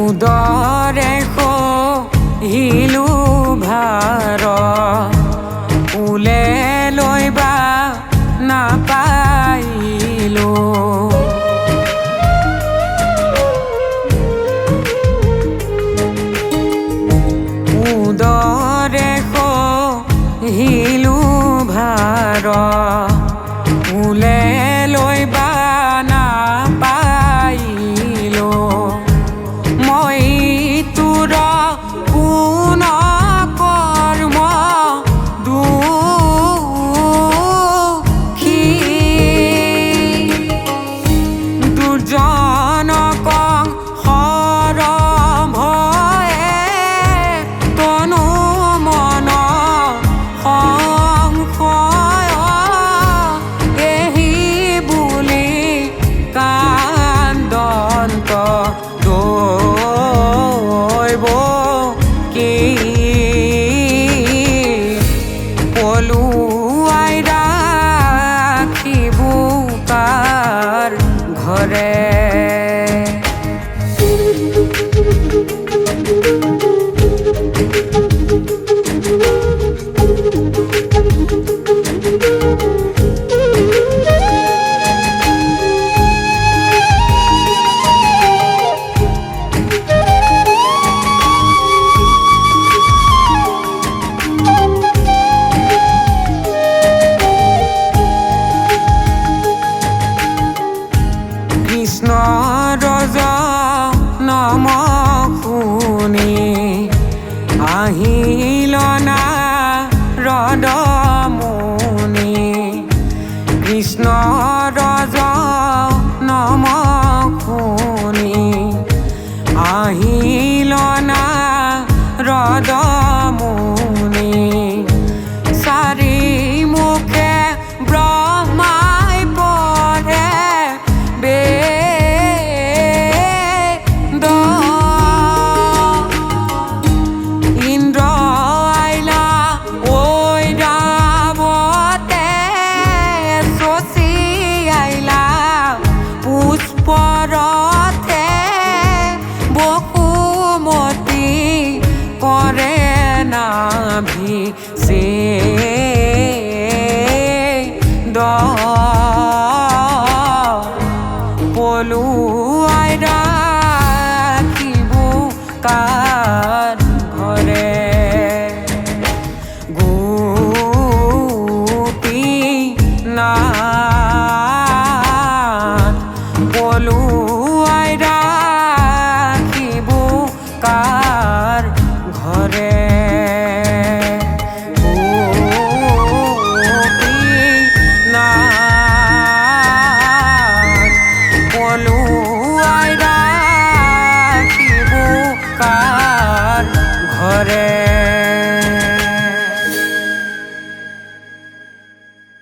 উদৰে সহিলো ভাৰ উলে লৈবা নাপাইলো উদৰে সহিলো ভাৰ উলে লৈবা নাপাইলো মই তোৰ কোন কৰ্ম দুখী দুৰ্জনক হৰভয়ে তনু মন সংশয় এহি বুলি কান্দন্ত দৈব কি পলুৱাই ৰাখিবো কাৰ ঘৰে কৃষ্ণ ৰজ নম শুনি আহিল নাৰদ মুনি কৃষ্ণ ৰজ নম শুনি আহিল নাৰদ মুনি চাৰি মুখে ব্ৰহ্মাই পৰে ইন্দ্ৰ আইলা ঐৰাৱতে শশী আইলা পুষ্পৰথে বসুমতী কৰে নাভিষেক পলুৱাই ৰাখিবো কাৰ ঘৰে গোপীনাথ পলু